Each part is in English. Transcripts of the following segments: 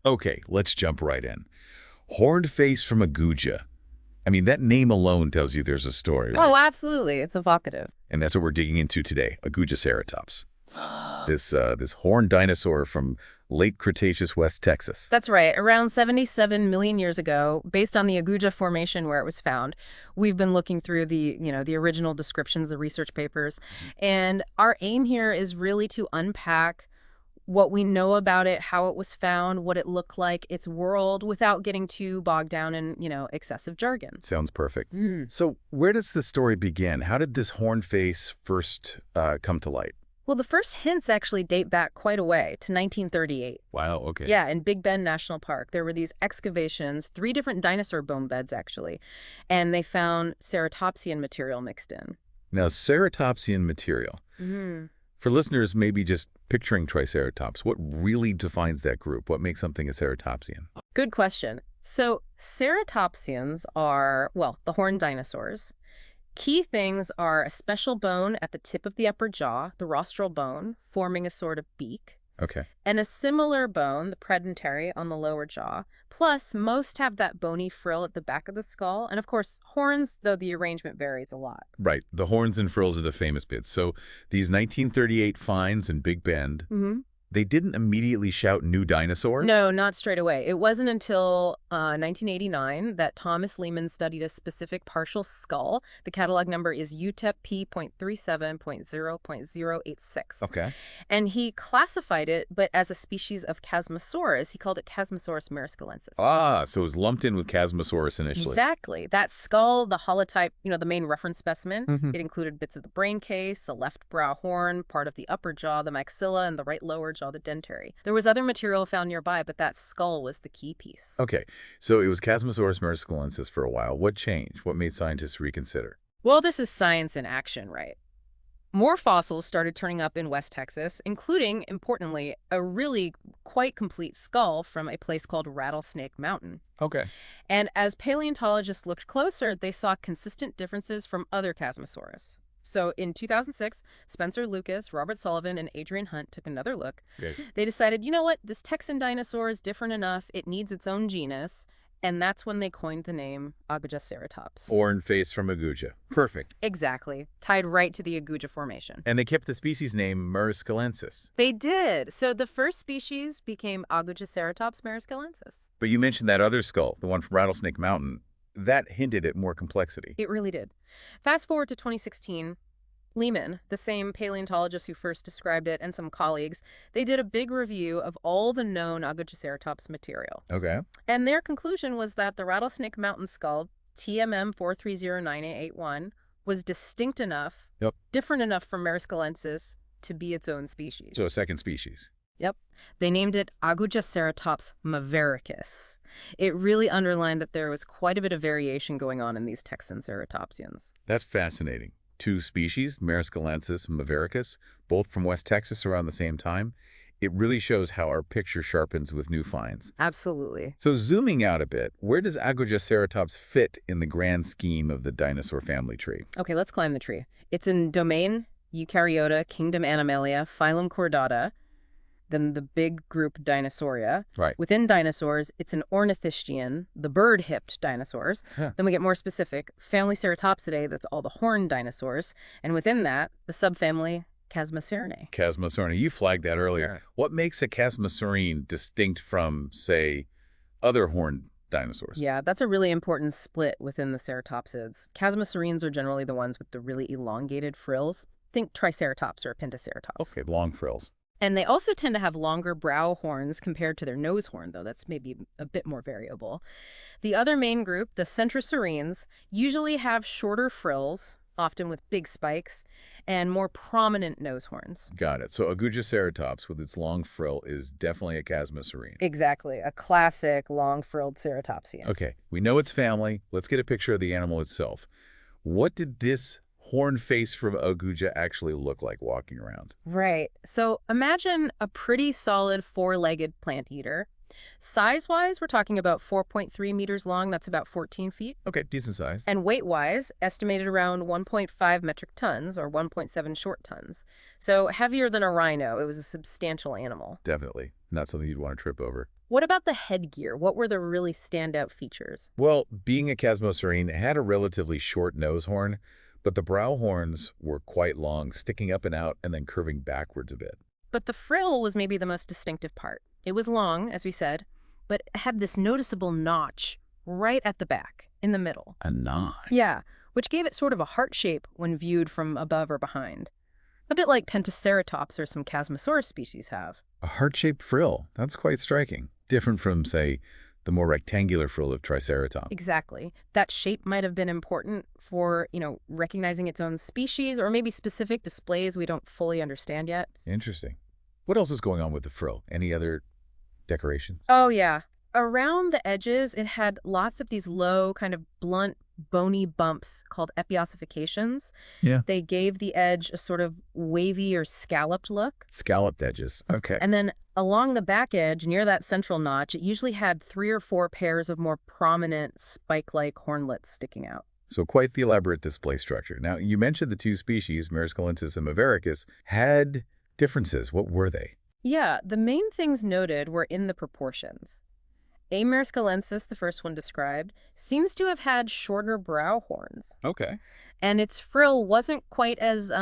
Okay, let's jump right in. Horned face from Aguja. I mean, that name alone tells you there's a story, Oh, right? absolutely. It's evocative. And that's what we're digging into today, Agujaceratops. This horned dinosaur from late Cretaceous West Texas. That's right. Around 77 million years ago, based on the Aguja Formation where it was found, we've been looking through the original descriptions, the research papers, and our aim here is really to unpack what we know about it, how it was found, what it looked like, its world, without getting too bogged down in, excessive jargon. Sounds perfect. Mm. So where does the story begin? How did this horned face first come to light? Well, the first hints actually date back quite a way to 1938. Wow, okay. Yeah, in Big Bend National Park, there were these excavations, three different dinosaur bone beds, actually, and they found ceratopsian material mixed in. Now, ceratopsian material. Hmm. For listeners maybe just picturing Triceratops, what really defines that group? What makes something a ceratopsian? Good question. So, ceratopsians are, well, the horned dinosaurs. Key things are a special bone at the tip of the upper jaw, the rostral bone, forming a sort of beak, Okay. and a similar bone, the predentary, on the lower jaw. Plus, most have that bony frill at the back of the skull. And of course, horns, though the arrangement varies a lot. Right. The horns and frills are the famous bits. So these 1938 finds in Big Bend, Hmm. they didn't immediately shout new dinosaur? No, not straight away. It wasn't until 1989 that Thomas Lehman studied a specific partial skull. The catalog number is UTEP P.37.0.086. Okay. And he classified it, but as a species of Chasmosaurus. He called it Chasmosaurus mariscalensis. Ah, so it was lumped in with Chasmosaurus initially. Exactly. That skull, the holotype, the main reference specimen, Mhm. it included bits of the brain case, a left brow horn, part of the upper jaw, the maxilla, and the right lower jaw, the dentary. There was other material found nearby, but that skull was the key piece. Okay, so it was Chasmosaurus mariscalensis for a while. What changed? What made scientists reconsider? Well, this is science in action, right? More fossils started turning up in West Texas, including, importantly, a really quite complete skull from a place called Rattlesnake Mountain. Okay. And as paleontologists looked closer, they saw consistent differences from other Chasmosaurus. So in 2006, Spencer Lucas, Robert Sullivan, and Adrian Hunt took another look. Yeah. They decided, you know what, this Texan dinosaur is different enough, it needs its own genus, and that's when they coined the name Agujaceratops. Horned face from Aguja. Perfect. Exactly, tied right to the Aguja Formation. And they kept the species name mariscalensis. They did. So the first species became Agujaceratops mariscalensis. But you mentioned that other skull, the one from Rattlesnake Mountain. That hinted at more complexity. It really did. Fast forward to 2016, Lehman, the same paleontologist who first described it, and some colleagues, they did a big review of all the known Agujaceratops material. Okay. And their conclusion was that the Rattlesnake Mountain skull, TMM 4309881, was distinct enough, Yep. different enough from mariscalensis to be its own species. So a second species. Yep. They named it Agujaceratops mavericus. It really underlined that there was quite a bit of variation going on in these Texan ceratopsians. That's fascinating. Two species, mariscalensis and mavericus, both from West Texas around the same time. It really shows how our picture sharpens with new finds. Absolutely. So zooming out a bit, where does Agujaceratops fit in the grand scheme of the dinosaur family tree? Okay, let's climb the tree. It's in domain Eukaryota, kingdom Animalia, phylum Chordata, then the big group Dinosauria. Right. Within dinosaurs, it's an ornithischian, the bird-hipped dinosaurs. Huh. Then we get more specific, family Ceratopsidae, that's all the horned dinosaurs. And within that, the subfamily Chasmosaurinae. Chasmosaurine. You flagged that earlier. What makes a chasmosaurine distinct from, say, other horned dinosaurs? Yeah, that's a really important split within the ceratopsids. Chasmosaurines are generally the ones with the really elongated frills. Think Triceratops or Pentaceratops. Okay, long frills. And they also tend to have longer brow horns compared to their nose horn, though that's maybe a bit more variable. The other main group, the centrosaurines, usually have shorter frills, often with big spikes, and more prominent nose horns. Got it. So Agujaceratops with its long frill is definitely a chasmosaurine. Exactly, a classic long-frilled ceratopsian. Okay, we know its family. Let's get a picture of the animal itself. What did this horned face from Aguja actually look like walking around? Right. So imagine a pretty solid four-legged plant eater. Size-wise, we're talking about 4.3 meters long. That's about 14 feet. Okay, decent size. And weight-wise, estimated around 1.5 metric tons or 1.7 short tons. So heavier than a rhino. It was a substantial animal. Definitely. Not something you'd want to trip over. What about the headgear? What were the really standout features? Well, being a chasmosaurine, it had a relatively short nose horn, but the brow horns were quite long, sticking up and out and then curving backwards a bit. But the frill was maybe the most distinctive part. It was long, as we said, but it had this noticeable notch right at the back, in the middle. A notch? Yeah, which gave it sort of a heart shape when viewed from above or behind. A bit like Pentaceratops or some Chasmosaurus species have. A heart-shaped frill. That's quite striking. Different from, say, the more rectangular frill of Triceratops. Exactly. That shape might have been important for, recognizing its own species or maybe specific displays we don't fully understand yet. Interesting. What else is going on with the frill? Any other decorations? Oh, yeah. Around the edges, it had lots of these low, kind of blunt, bony bumps called epiossifications. Yeah. They gave the edge a sort of wavy or scalloped look. Scalloped edges. Okay. And then along the back edge, near that central notch, it usually had 3 or 4 pairs of more prominent spike-like hornlets sticking out. So quite the elaborate display structure. Now, you mentioned the two species, Meriscalensis and Mavericus, had differences. What were they? Yeah, the main things noted were in the proportions. A. meriscalensis, the first one described, seems to have had shorter brow horns. Okay. And its frill wasn't quite as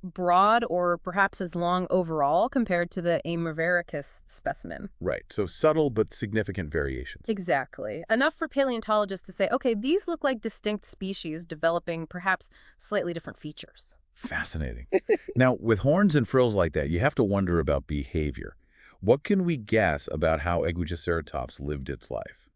broad or perhaps as long overall compared to the A. mavericus specimen. Right. So subtle but significant variations. Exactly. Enough for paleontologists to say, okay, these look like distinct species developing perhaps slightly different features. Fascinating. Now, with horns and frills like that, you have to wonder about behavior. What can we guess about how Agujaceratops lived its life?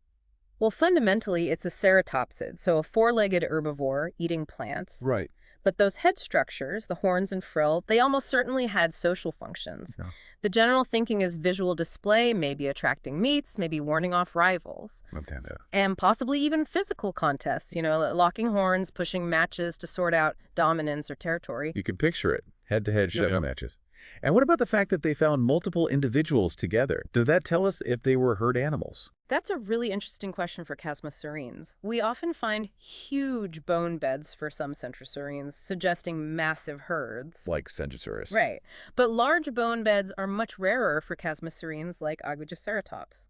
Well, fundamentally, it's a ceratopsid, so a 4-legged herbivore eating plants. Right. But those head structures, the horns and frill, they almost certainly had social functions. Yeah. The general thinking is visual display, maybe attracting mates, maybe warning off rivals. And possibly even physical contests, locking horns, pushing matches to sort out dominance or territory. You can picture it. Head-to-head shove matches. And what about the fact that they found multiple individuals together? Does that tell us if they were herd animals? That's a really interesting question for chasmosaurines. We often find huge bone beds for some centrosaurines, suggesting massive herds. Like Stegosaurus. Right. But large bone beds are much rarer for chasmosaurines like Agujaceratops.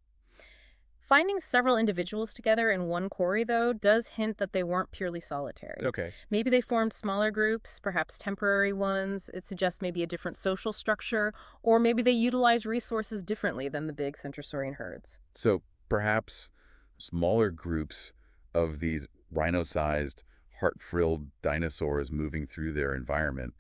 Finding several individuals together in one quarry, though, does hint that they weren't purely solitary. Okay. Maybe they formed smaller groups, perhaps temporary ones. It suggests maybe a different social structure, or maybe they utilize resources differently than the big centrosaurine herds. So perhaps smaller groups of these rhino-sized, heart-frilled dinosaurs moving through their environment.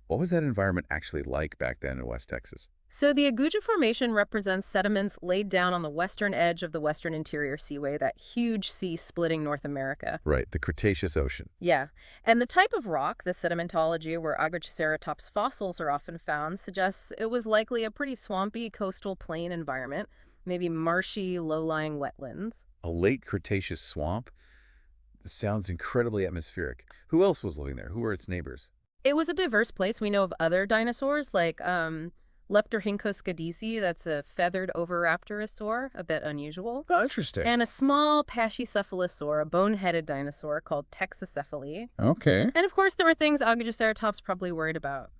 What was that environment actually like back then in West Texas? So the Aguja Formation represents sediments laid down on the western edge of the Western Interior Seaway, that huge sea splitting North America. Right, the Cretaceous Ocean. Yeah. And the type of rock, the sedimentology where Agujaceratops fossils are often found, suggests it was likely a pretty swampy coastal plain environment, maybe marshy, low-lying wetlands. A late Cretaceous swamp? This sounds incredibly atmospheric. Who else was living there? Who were its neighbors? It was a diverse place. We know of other dinosaurs like Leptorhynchoscadisi, that's a feathered oviraptorosaur, a bit unusual. Oh, interesting. And a small pachycephalosaur, a bone-headed dinosaur called Texacephaly. Okay. And of course, there were things Agujaceratops probably worried about.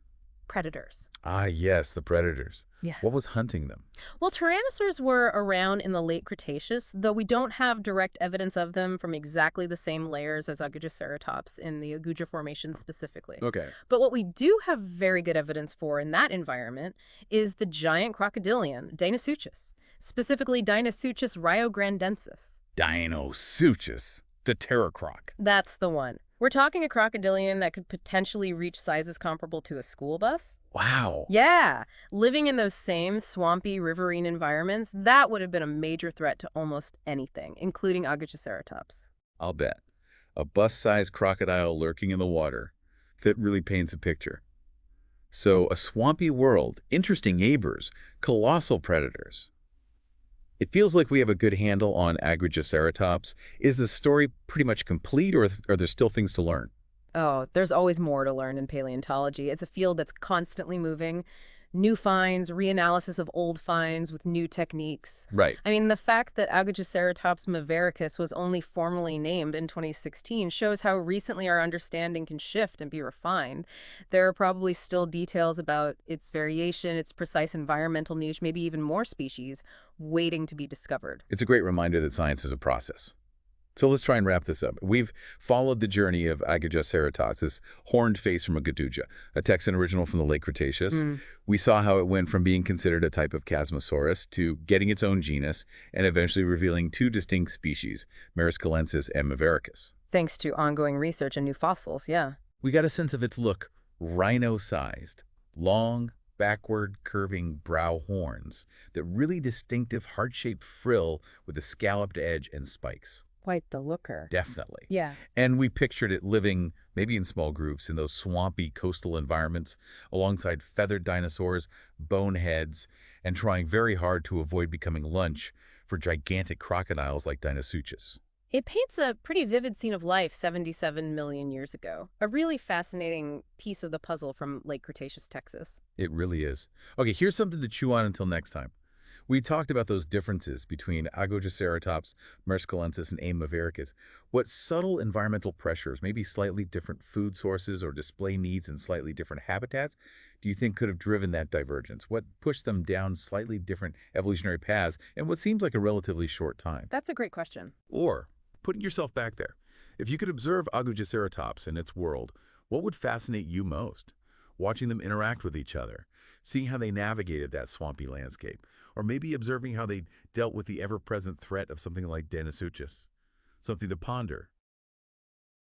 Predators. Ah, yes, the predators. Yeah. What was hunting them? Well, tyrannosaurs were around in the late Cretaceous, though we don't have direct evidence of them from exactly the same layers as Agujaceratops in the Aguja Formation specifically. Okay. But what we do have very good evidence for in that environment is the giant crocodilian, Dinosuchus, specifically Dinosuchus riograndensis. Dinosuchus, the terror croc. That's the one. We're talking a crocodilian that could potentially reach sizes comparable to a school bus. Wow. Yeah. Living in those same swampy, riverine environments, that would have been a major threat to almost anything, including Agujaceratops. I'll bet. A bus-sized crocodile lurking in the water. That really paints a picture. So, a swampy world, interesting neighbors, colossal predators. It feels like we have a good handle on Agujaceratops. Is the story pretty much complete, or are there still things to learn? Oh, there's always more to learn in paleontology. It's a field that's constantly moving. new finds, reanalysis of old finds with new techniques. Right. I mean, the fact that Agujaceratops mavericus was only formally named in 2016 shows how recently our understanding can shift and be refined. There are probably still details about its variation, its precise environmental niche, maybe even more species waiting to be discovered. It's a great reminder that science is a process. So let's try and wrap this up. We've followed the journey of Agujaceratops, this horned face from a Gaduja, a Texan original from the Late Cretaceous. Mm. We saw how it went from being considered a type of Chasmosaurus to getting its own genus and eventually revealing two distinct species, Mariscalensis and Mavericus. Thanks to ongoing research and new fossils, yeah. We got a sense of its look, rhino-sized, long, backward curving brow horns, that really distinctive heart-shaped frill with a scalloped edge and spikes. Quite the looker. Definitely. Yeah. And we pictured it living, maybe in small groups, in those swampy coastal environments, alongside feathered dinosaurs, boneheads, and trying very hard to avoid becoming lunch for gigantic crocodiles like Dinosuchus. It paints a pretty vivid scene of life 77 million years ago. A really fascinating piece of the puzzle from Late Cretaceous Texas. It really is. Okay, here's something to chew on until next time. We talked about those differences between Agujaceratops, Mariscalensis, and A. mavericus. What subtle environmental pressures, maybe slightly different food sources or display needs in slightly different habitats, do you think could have driven that divergence? What pushed them down slightly different evolutionary paths in what seems like a relatively short time? That's a great question. Or, putting yourself back there, if you could observe Agujaceratops in its world, what would fascinate you most? Watching them interact with each other, seeing how they navigated that swampy landscape, or maybe observing how they dealt with the ever-present threat of something like Dinosuchus. Something to ponder.